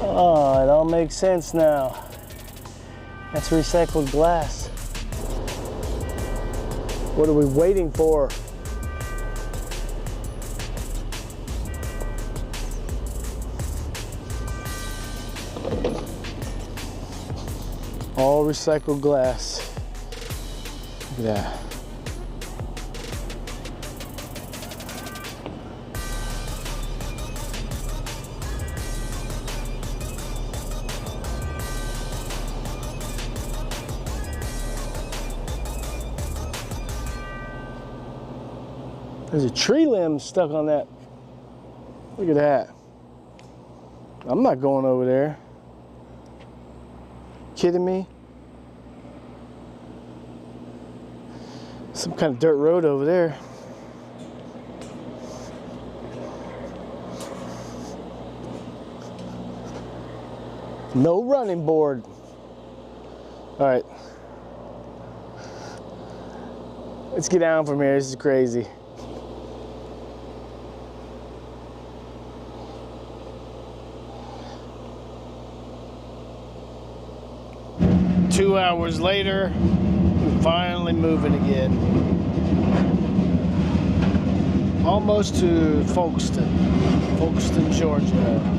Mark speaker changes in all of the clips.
Speaker 1: Oh, it all makes sense now. That's recycled glass. What are we waiting for? All recycled glass. Look at that. There's a tree limb stuck on that. Look at that. I'm not going over there. Kidding me? Some kind of dirt road over there. No running board. All right. Let's get down from here. This is crazy. Two hours later, we're finally moving again. Almost to Folkestone, Georgia.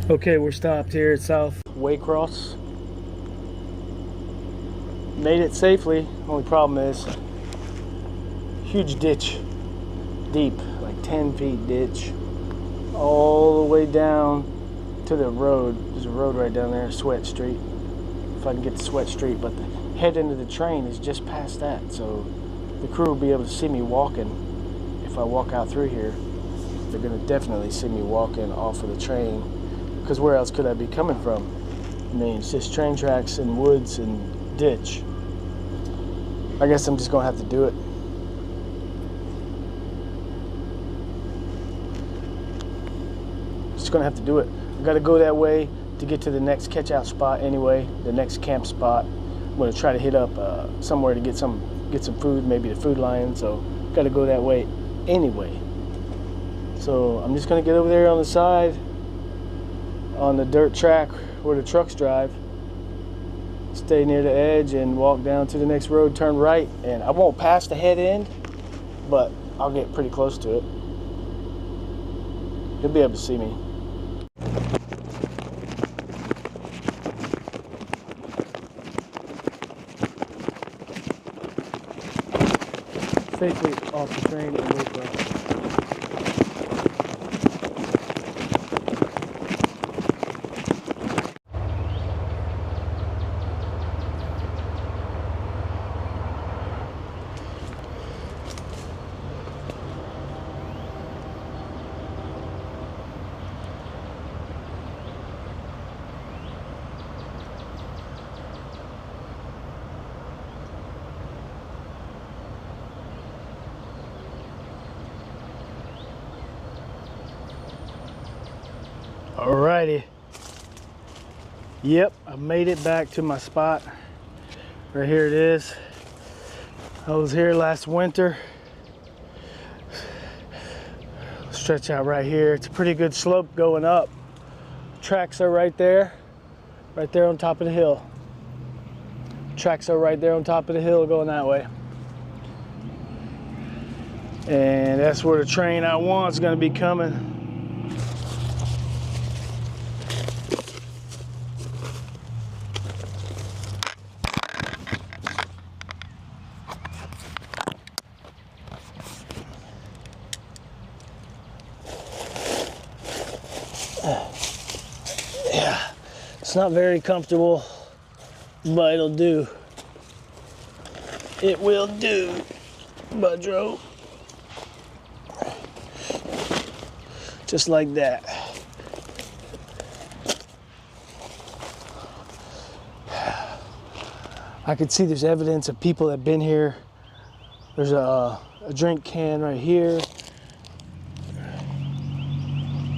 Speaker 1: Okay, we're stopped here at South Waycross. Made it safely. Only problem is huge ditch, deep, like 10 feet ditch, all the way down to the road. There's a road right down there, Sweat Street. If I can get to Sweat Street, but the head end of the train is just past that, so the crew will be able to see me walking. If I walk out through here, they're gonna definitely see me walking off of the train, because where else could I be coming from? I mean, it's just train tracks and woods and ditch. I guess I'm just gonna have to do it. Just gonna have to do it. I gotta go that way to get to the next catch out spot anyway, the next camp spot. I'm gonna try to hit up somewhere to get some food, maybe the food line, so gotta go that way anyway. So I'm just gonna get over there on the side, on the dirt track where the trucks drive, stay near the edge and walk down to the next road, turn right, and I won't pass the head end, but I'll get pretty close to it. You'll be able to see me. Safely off the train and wait for us. Alrighty. Yep, I made it back to my spot. Right here it is. I was here last winter. Stretch out right here. It's a pretty good slope going up. Tracks are right there on top of the hill. Tracks are right there on top of the hill going that way. And that's where the train I want is going to be coming. Yeah, it's not very comfortable, but it'll do. It will do, Budro. Just like that. I can see there's evidence of people that have been here. There's a drink can right here.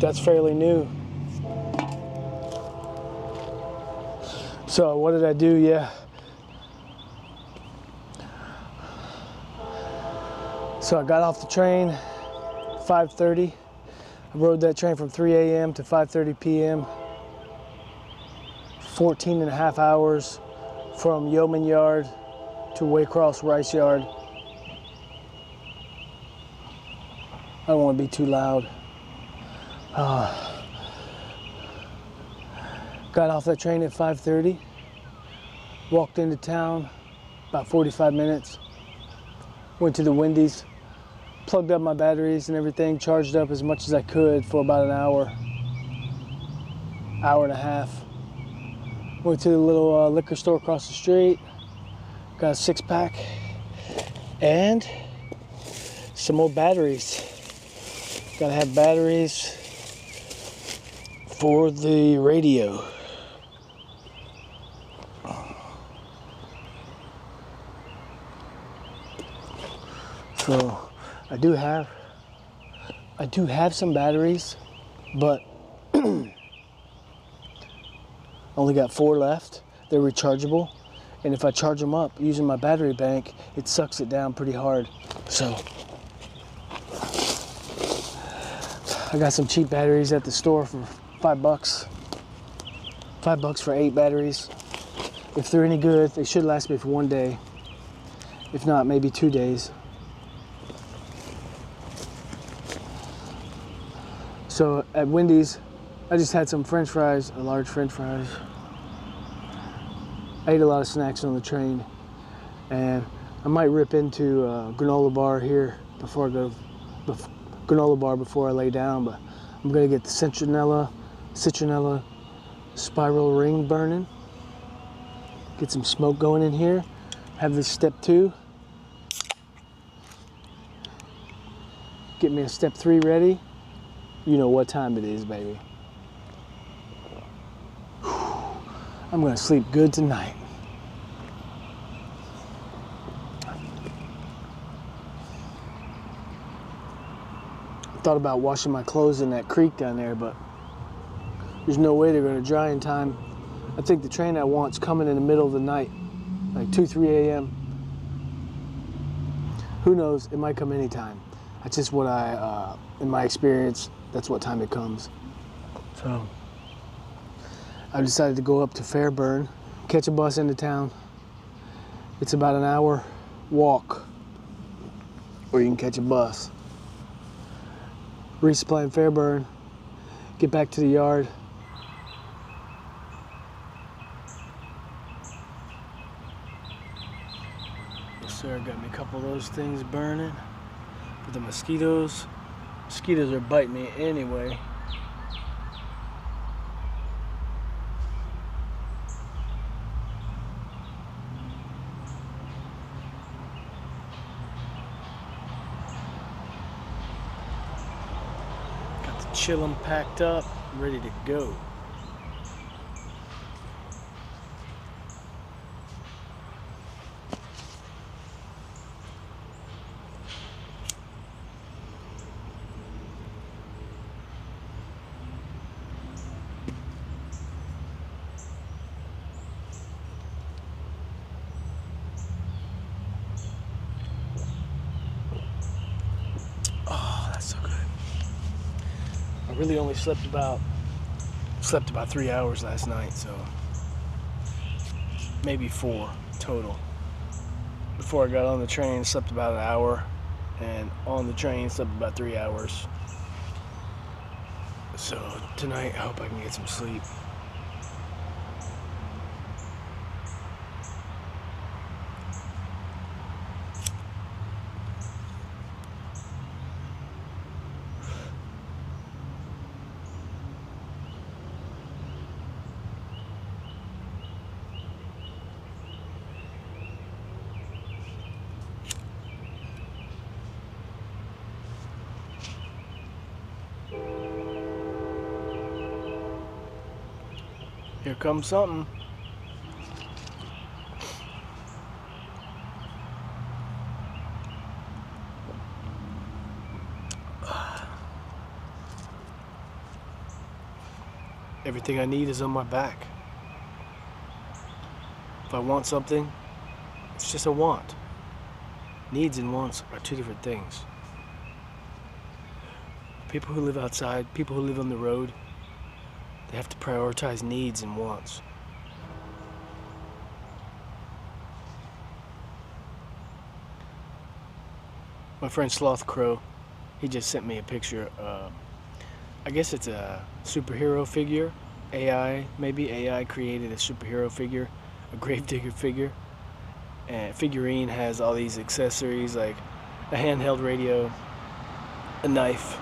Speaker 1: That's fairly new. So what did I do? Yeah. So I got off the train 5:30. I rode that train from 3 a.m. to 5:30 p.m. 14 and a half hours from Yeoman Yard to Waycross Rice Yard. I don't want to be too loud. Got off that train at 5:30, walked into town about 45 minutes, went to the Wendy's, plugged up my batteries and everything, charged up as much as I could for about an hour and a half. Went to the little liquor store across the street, got a 6-pack and some more batteries. Gotta have batteries for the radio. So I do have some batteries, but only got 4 left. They're rechargeable, and if I charge them up using my battery bank, it sucks it down pretty hard. So I got some cheap batteries at the store for $5. $5 for 8 batteries. If they're any good, they should last me for 1 day. If not, maybe 2 days. So at Wendy's, I just had some French fries, a large French fries. I ate a lot of snacks on the train, and I might rip into a granola bar here before I go. Granola bar before I lay down, but I'm gonna get the citronella spiral ring burning. Get some smoke going in here. Have this step 2. Get me a step 3 ready. You know what time it is, baby. I'm gonna sleep good tonight. Thought about washing my clothes in that creek down there, but there's no way they're gonna dry in time. I think the train I want's coming in the middle of the night, like 2, 3 a.m. Who knows, it might come anytime. That's just what in my experience, that's what time it comes. So, I decided to go up to Fairburn, catch a bus into town. It's about an hour walk, or you can catch a bus. Resupply in Fairburn, get back to the yard. Yes sir, got me a couple of those things burning. For the mosquitoes are biting me anyway. Chill 'em packed up, ready to go. Oh, that's so good. I really only slept about 3 hours last night, so maybe 4 total. Before I got on the train, slept about an hour, and on the train, slept about 3 hours. So tonight, I hope I can get some sleep. Here comes something. Everything I need is on my back. If I want something, it's just a want. Needs and wants are 2 different things. People who live outside, people who live on the road, they have to prioritize needs and wants. My friend Sloth Crow, he just sent me a picture. I guess it's a superhero figure. Maybe AI created a superhero figure, a grave digger figure. And figurine has all these accessories like a handheld radio, a knife,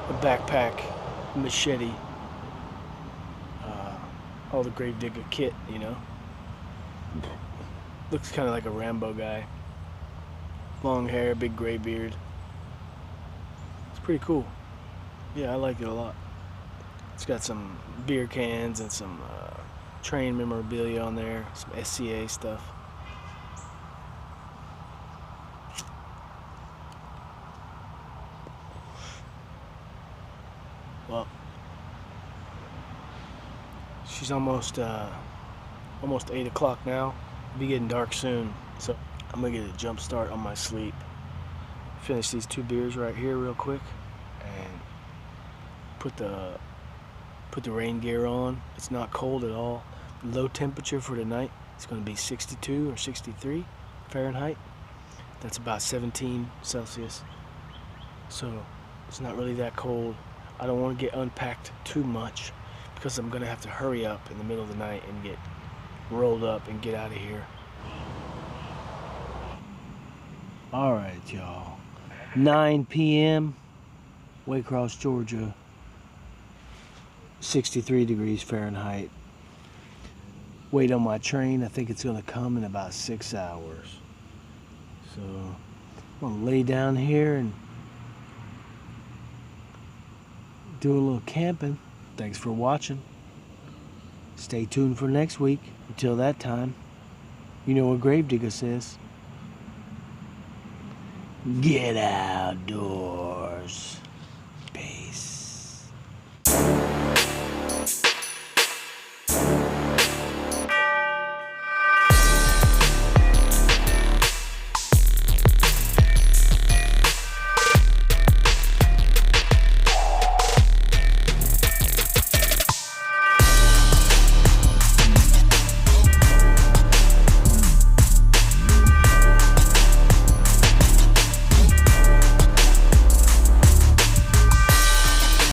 Speaker 1: a backpack, a machete. All the grave digger kit, you know. Looks kind of like a Rambo guy. Long hair, big gray beard. It's pretty cool. Yeah, I like it a lot. It's got some beer cans and some train memorabilia on there, some SCA stuff. Well, she's almost 8 o'clock now. It'll be getting dark soon, so I'm gonna get a jump start on my sleep. Finish these 2 beers right here real quick, and put the rain gear on. It's not cold at all. Low temperature for tonight. It's gonna be 62 or 63 Fahrenheit. That's about 17 Celsius. So it's not really that cold. I don't want to get unpacked too much because I'm gonna have to hurry up in the middle of the night and get rolled up and get out of here. All right, y'all. 9 p.m. Waycross, Georgia. 63 degrees Fahrenheit. Wait on my train. I think it's gonna come in about 6 hours. So I'm gonna lay down here and do a little camping. Thanks for watching. Stay tuned for next week. Until that time, you know what Grave Digga says. Get outdoors. Peace.